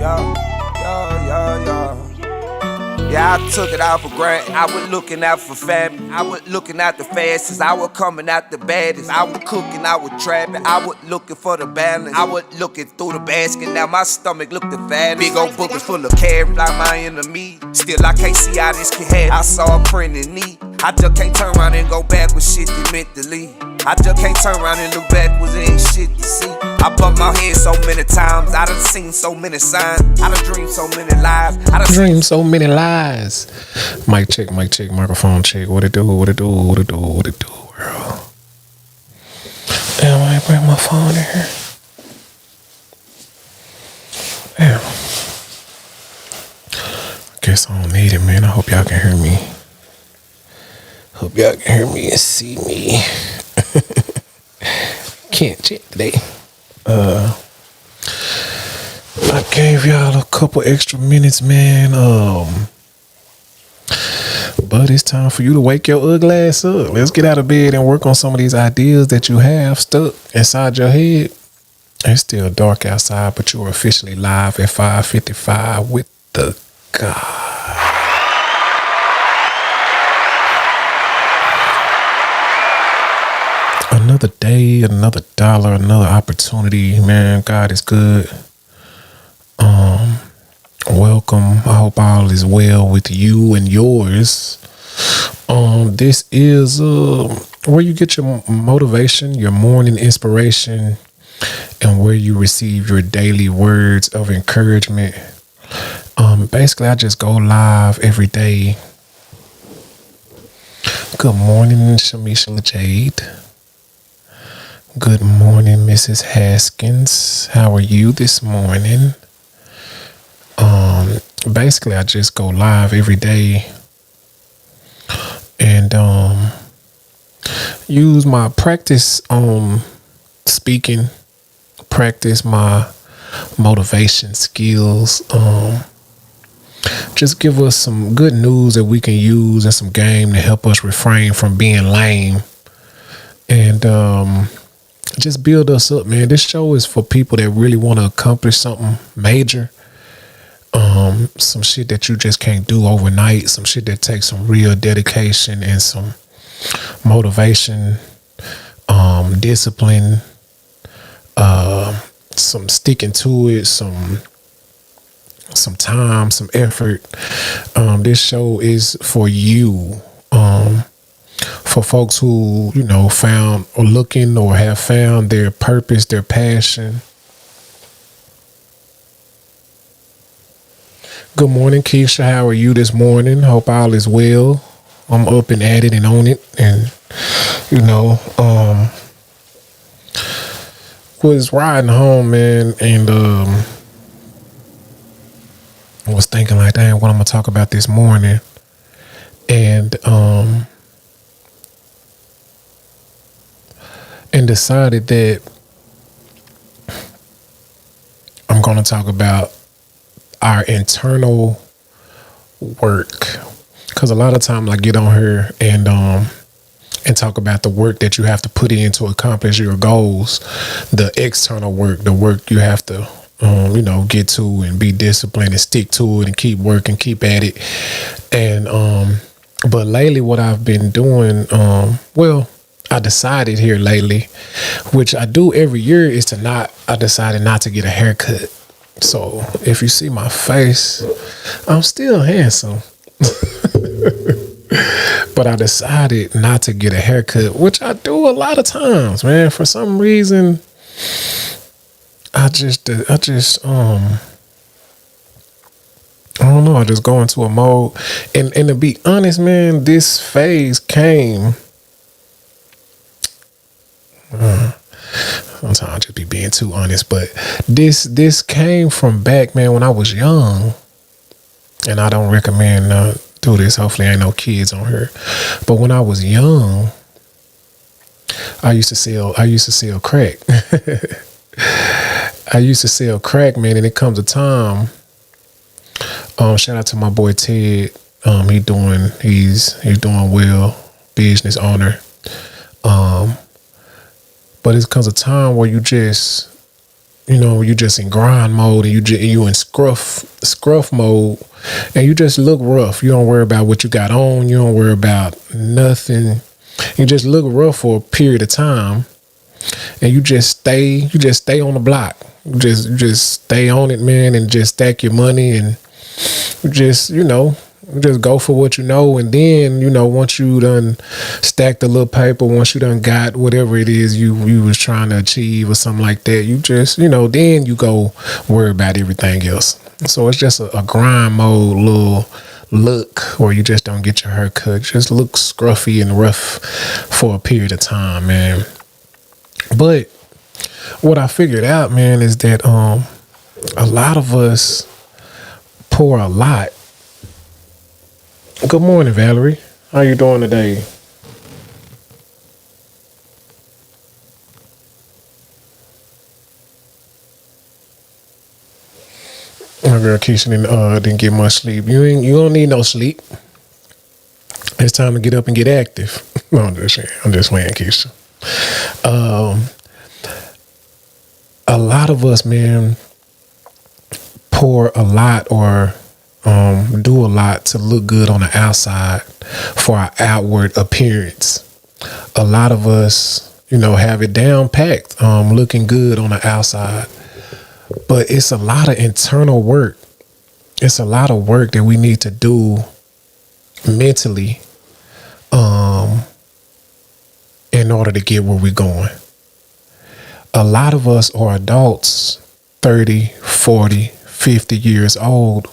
Yeah, I took it out for granted. I was looking out for family. I was looking out the fastest. I was coming out the baddest. I was cooking, I was trapping. I was looking for the balance. I was looking through the basket. Now my stomach looked the fattest. Big old buckets full of carrots like my enemy. Still, I can't see how this can happen. I saw a print in knee. I just can't turn around and go back with shit that meant to leave. I just can't turn around and look backwards, there ain't shit to see. I bumped my head so many times, I done seen so many signs. I done dreamed so many lies. I done dreamed so many lies. Mic check, microphone check. What it do, what it do, what it do, what it do, girl. Damn, I ain't bring my phone in here. Damn. Guess I don't need it, man. I hope y'all can hear me. Hope y'all can hear me and see me. Can't check today. I gave y'all a couple extra minutes, man. But it's time for you to wake your ugly ass up. Let's get out of bed and work on some of these ideas that you have stuck inside your head. It's still dark outside, but you're officially live at 5:55 with the God. Another day, another dollar, another opportunity. Man, God is good. Welcome. I hope all is well with you and yours. This is where you get your motivation, your morning inspiration, and where you receive your daily words of encouragement. Basically, I just go live every day. Good morning, Shamisha Jade. Good morning, Mrs. Haskins. How are you this morning? Basically, I just go live every day and use my practice speaking, practice my motivation skills. Just give us some good news that we can use and some game to help us refrain from being lame. And just build us up, man. This show is for people that really want to accomplish something major. Some shit that you just can't do overnight. Some shit that takes some real dedication and some motivation, discipline, some sticking to it, some time, some effort. This show is for you. For folks who, found or looking or have found their purpose, their passion. Good morning, Keisha. How are you this morning? Hope all is well. I'm up and at it and on it. And, was riding home, man, and I was thinking like, dang, what I'm going to talk about this morning. And decided that I'm going to talk about our internal work, because a lot of times I get on here and talk about the work that you have to put in to accomplish your goals, the external work, the work you have to get to and be disciplined and stick to it and keep working, keep at it. And but lately what I've been doing, I decided here lately, which I do every year, I decided not to get a haircut. So if you see my face, I'm still handsome. But I decided not to get a haircut, which I do a lot of times, man. For some reason, I don't know. I just go into a mode. And to be honest, man, this phase came. Sometimes I just be being too honest, but this came from back, man, when I was young. And I don't recommend do this. Hopefully, ain't no kids on here. But when I was young, I used to sell crack. I used to sell crack, man, and it comes a time. Shout out to my boy Ted. He's doing well, business owner. But it comes a time where you just you just in grind mode, and you in scruff mode, and you just look rough. You don't worry about what you got on. You don't worry about nothing. You just look rough for a period of time, and you just stay on the block. Just stay on it, man, and just stack your money, and just go for what you know. And then, once you done stacked a little paper, once you done got whatever it is you was trying to achieve or something like that, you just, then you go worry about everything else. So it's just a grind mode little look where you just don't get your hair cut. Just look scruffy and rough for a period of time, man. But what I figured out, man, is that a lot of us pour a lot. Good morning, Valerie. How you doing today? My girl Keisha didn't get much sleep. You don't need no sleep. It's time to get up and get active. No, I'm just playing, Keisha. A lot of us, man, pour a lot or do a lot to look good on the outside for our outward appearance. A lot of us, have it down packed, looking good on the outside. But it's a lot of internal work. It's a lot of work that we need to do mentally in order to get where we're going. A lot of us are adults, 30, 40, 50 years old,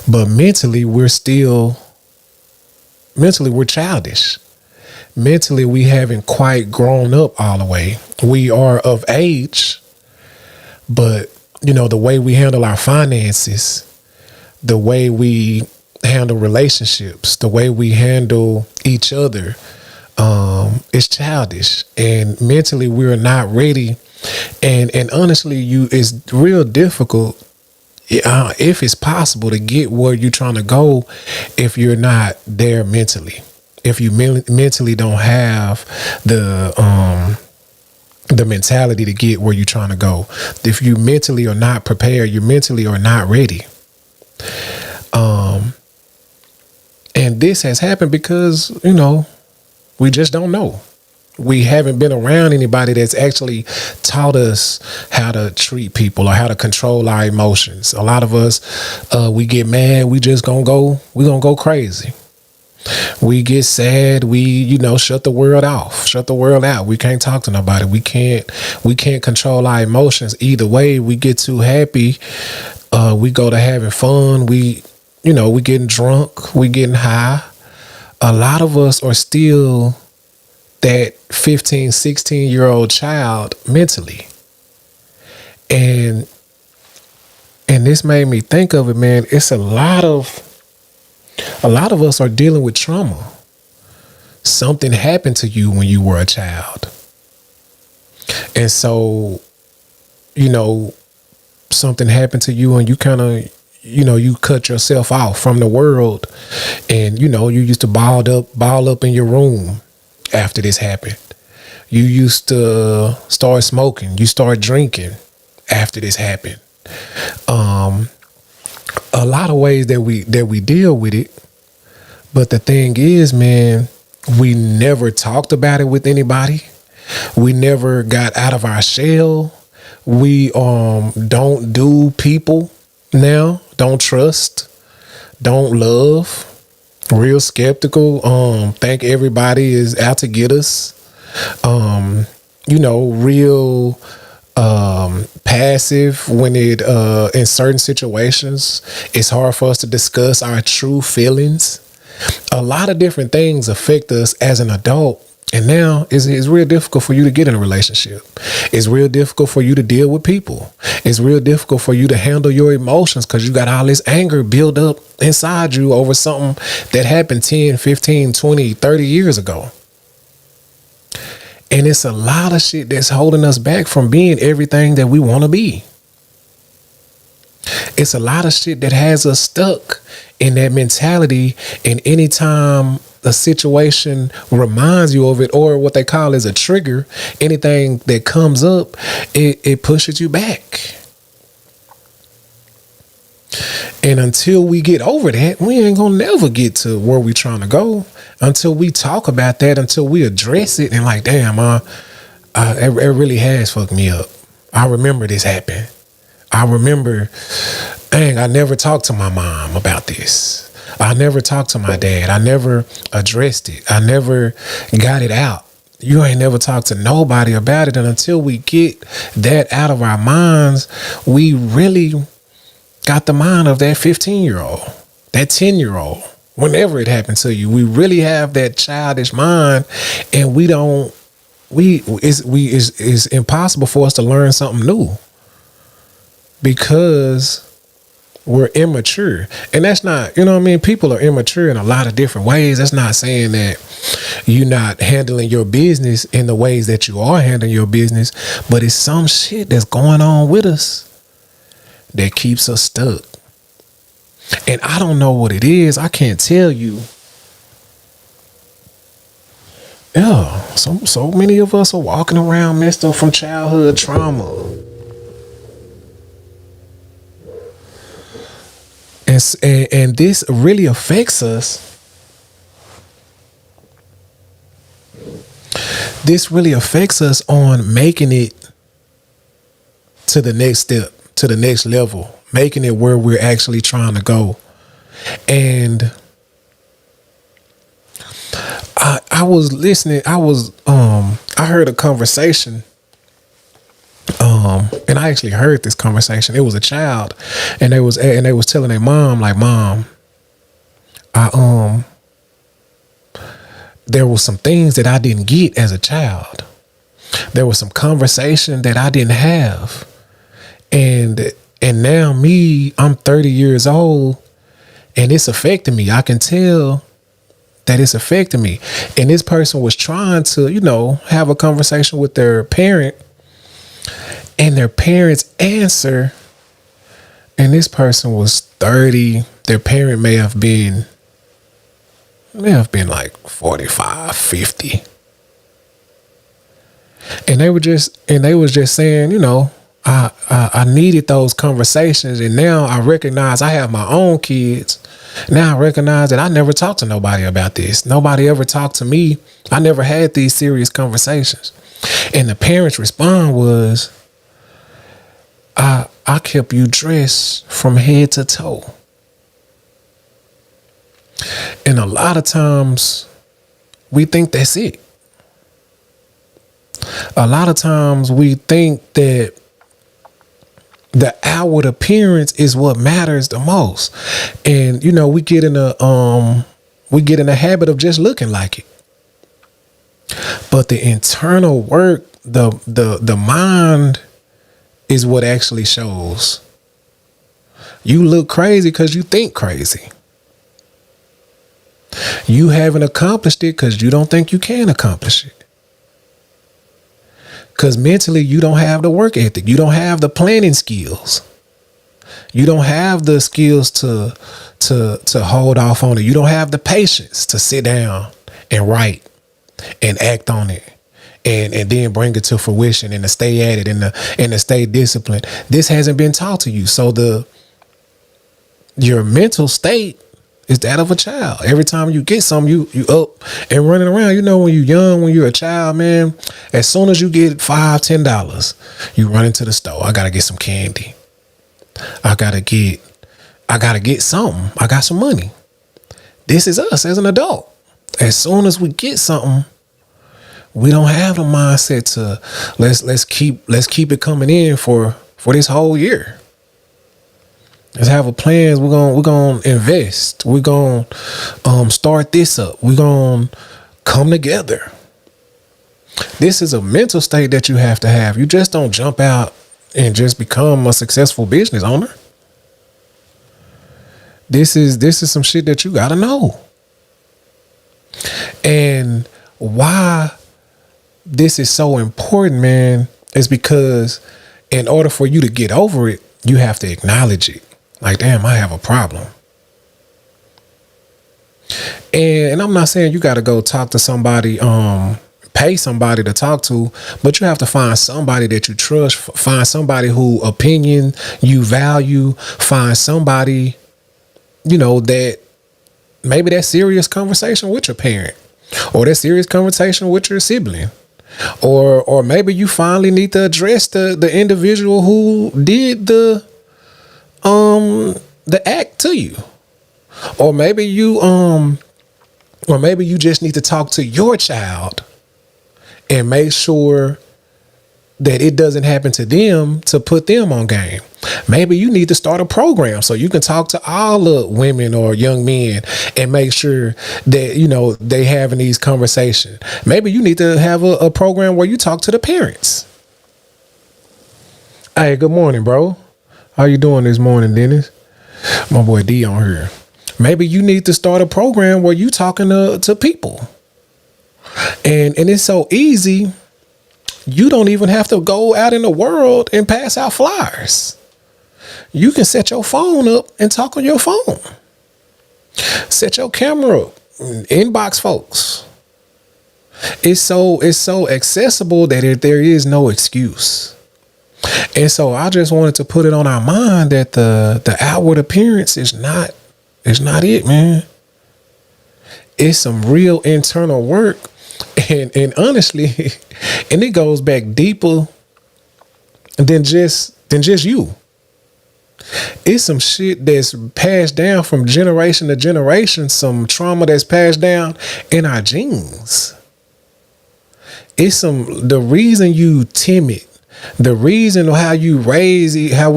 but mentally we're childish. Mentally, we haven't quite grown up all the way. We are of age, but the way we handle our finances, the way we handle relationships, the way we handle each other, is childish. And mentally, we're not ready. And honestly, it's real difficult, if it's possible, to get where you're trying to go if you're not there mentally. If you mentally don't have the mentality to get where you're trying to go. If you mentally are not prepared, you mentally are not ready. And this has happened because, we just don't know. We haven't been around anybody that's actually taught us how to treat people or how to control our emotions. A lot of us, we get mad, we're gonna go crazy. We get sad, we shut the world off, shut the world out. We can't talk to nobody. We can't control our emotions either way. We get too happy, we go to having fun, we getting drunk, we getting high. A lot of us are still that 15, 16-year-old child mentally. And this made me think of it, man. It's a lot of us are dealing with trauma. Something happened to you when you were a child. And so, something happened to you and you kind of, you cut yourself off from the world. And, you used to ball up in your room after this happened. You used to start smoking. You start drinking after this happened. A lot of ways that we deal with it. But the thing is, man, we never talked about it with anybody. We never got out of our shell. We don't do people now. Don't trust. Don't love. Real skeptical. Think everybody is out to get us. Real passive when it in certain situations. It's hard for us to discuss our true feelings. A lot of different things affect us as an adult. And now it's real difficult for you to get in a relationship. It's real difficult for you to deal with people. It's real difficult for you to handle your emotions because you got all this anger built up inside you over something that happened 10, 15, 20, 30 years ago. And it's a lot of shit that's holding us back from being everything that we want to be. It's a lot of shit that has us stuck in that mentality. And anytime a situation reminds you of it, or what they call is a trigger, anything that comes up, it pushes you back. And until we get over that, we ain't gonna never get to where we trying to go. Until we talk about that, until we address it, and like, damn, it really has fucked me up. I remember this happened. I remember, dang, I never talked to my mom about this. I never talked to my dad. I never addressed it. I never got it out. You ain't never talked to nobody about it. And until we get that out of our minds, we really got the mind of that 15-year-old, that 10-year-old. Whenever it happened to you, we really have that childish mind, and it's impossible for us to learn something new because we're immature. And that's not, you know what I mean? People are immature in a lot of different ways. That's not saying that you're not handling your business in the ways that you are handling your business, but it's some shit that's going on with us that keeps us stuck. And I don't know what it is. I can't tell you. Yeah, so many of us are walking around messed up from childhood trauma. And this really affects us. This really affects us on making it to the next step, to the next level, making it where we're actually trying to go. And I was listening. I heard a conversation. And I actually heard this conversation. It was a child, and they was telling their mom, like, Mom, there was some things that I didn't get as a child. There was some conversation that I didn't have. And now I'm 30 years old, and it's affecting me. I can tell that it's affecting me. And this person was trying to, have a conversation with their parent, and their parents answer, and this person was 30. Their parent may have been like 45, 50. And they was just saying, I needed those conversations, and now I recognize I have my own kids. Now I recognize that I never talked to nobody about this. Nobody ever talked to me. I never had these serious conversations. And the parents' response was, I kept you dressed from head to toe. And a lot of times we think that's it. A lot of times we think that the outward appearance is what matters the most. And, we get in a habit of just looking like it. But the internal work, the mind is what actually shows. You look crazy because you think crazy. You haven't accomplished it because you don't think you can accomplish it. Because mentally, you don't have the work ethic. You don't have the planning skills. You don't have the skills to hold off on it. You don't have the patience to sit down and write and act on it. And then bring it to fruition, and to stay at it, and to stay disciplined. This hasn't been taught to you. So your mental state is that of a child. Every time you get something, you up and running around. When you're young, when you're a child, man, as soon as you get $5, $10, you run into the store. I gotta get some candy. I gotta get something. I got some money. This is us as an adult. As soon as we get something, we don't have the mindset to let's keep it coming in for this whole year. Let's have a plan. We're gonna invest. We're gonna start this up. We're gonna come together. This is a mental state that you have to have. You just don't jump out and just become a successful business owner. This is some shit that you gotta know. And why this is so important, man, is because in order for you to get over it, you have to acknowledge it. Like, damn, I have a problem. And I'm not saying you got to go talk to somebody, pay somebody to talk to, but you have to find somebody that you trust, find somebody who opinion you value, find somebody, that maybe that serious conversation with your parent, or that serious conversation with your sibling, or maybe you finally need to address the individual who did the act to you, or maybe you just need to talk to your child and make sure that it doesn't happen to them, to put them on game. Maybe you need to start a program so you can talk to all the women or young men and make sure that, they having these conversations. Maybe you need to have a program where you talk to the parents. Hey, good morning, bro. How you doing this morning, Dennis? My boy D on here. Maybe you need to start a program where you talking to people. And it's so easy. You don't even have to go out in the world and pass out flyers. You can set your phone up and talk on your phone. Set your camera up, inbox folks. It's so accessible that there is no excuse. And so I just wanted to put it on our mind that the outward appearance is not it, man. It's some real internal work. And honestly, and it goes back deeper than just you. It's some shit that's passed down from generation to generation, some trauma that's passed down in our genes. It's the reason you timid, the reason how we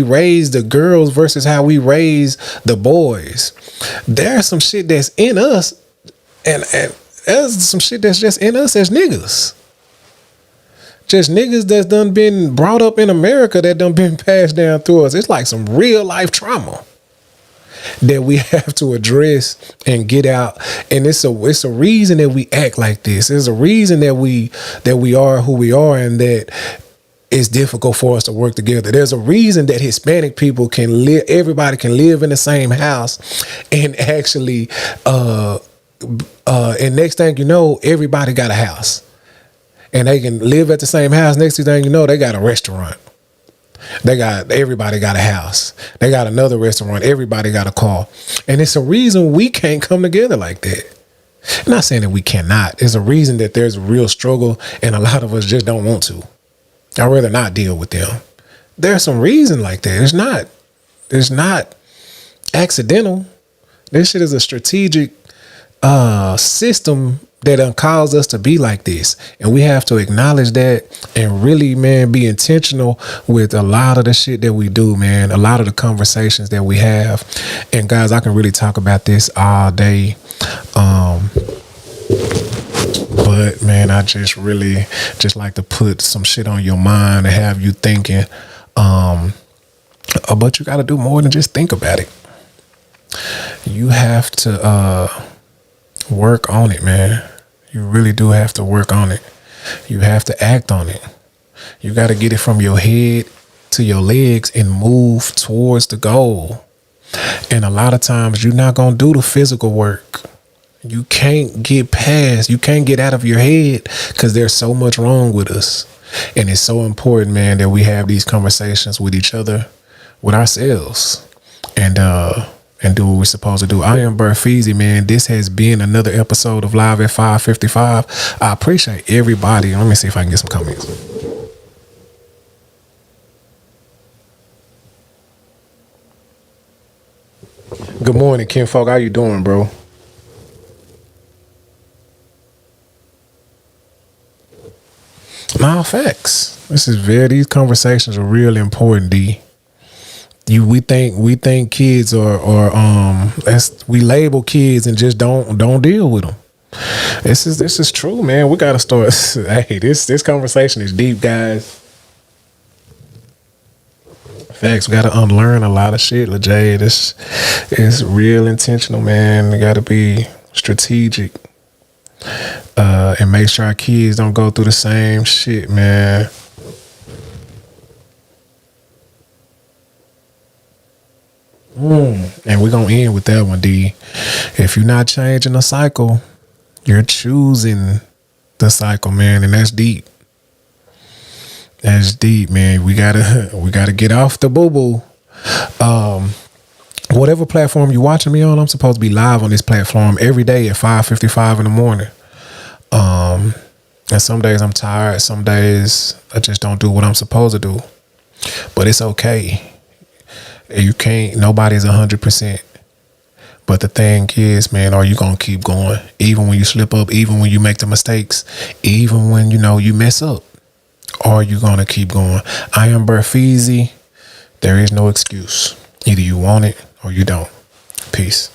raise the girls versus how we raise the boys. There's some shit that's in us, and there's some shit that's just in us as niggas. Just niggas that's done been brought up in America, that done been passed down through us. It's like some real life trauma that we have to address and get out. And it's a reason that we act like this. There's a reason that we are who we are, and that it's difficult for us to work together. There's a reason that Hispanic people can live, everybody can live in the same house, and actually and next thing you know, everybody got a house. And they can live at the same house. Next thing you know, they got a restaurant. Everybody got a house. They got another restaurant. Everybody got a car. And it's a reason we can't come together like that. I'm not saying that we cannot. It's a reason that there's a real struggle, and a lot of us just don't want to. I'd rather not deal with them. There's some reason like that. It's not accidental. This shit is a strategic system that caused us to be like this, and we have to acknowledge that and really, man, be intentional with a lot of the shit that we do, man, a lot of the conversations that we have. And guys, I can really talk about this all day, but man, I just really just like to put some shit on your mind and have you thinking, but you got to do more than just think about it. You have to work on it, man. You really do have to work on it. You have to act on it. You got to get it from your head to your legs and move towards the goal. And a lot of times you're not going to do the physical work. You can't get out of your head because there's so much wrong with us. And it's so important, man, that we have these conversations with each other, with ourselves, and do what we're supposed to do. I am BearFeezie, man. This has been another episode of Live at 555. I appreciate everybody. Let me see if I can get some comments. Good morning, Kinfolk. How you doing, bro? Nah, facts. These conversations are really important, D. We think kids are we label kids and just don't deal with them. This is true, man. We gotta start. Hey, this conversation is deep, guys. Facts. We gotta unlearn a lot of shit, LeJay. This is real intentional, man. We gotta be strategic, and make sure our kids don't go through the same shit, man. And we're gonna end with that one, D. If you're not changing the cycle, you're choosing the cycle, man, and that's deep. That's deep, man. We gotta get off the boo-boo. Whatever platform you're watching me on, I'm supposed to be live on this platform every day at 5:55 in the morning. And some days I'm tired, some days I just don't do what I'm supposed to do. But it's okay. You can't, nobody's 100%. But the thing is, man, are you gonna keep going? Even when you slip up, even when you make the mistakes, even when you mess up, are you gonna keep going? I am BearFeezie. There is no excuse. Either you want it or you don't. Peace.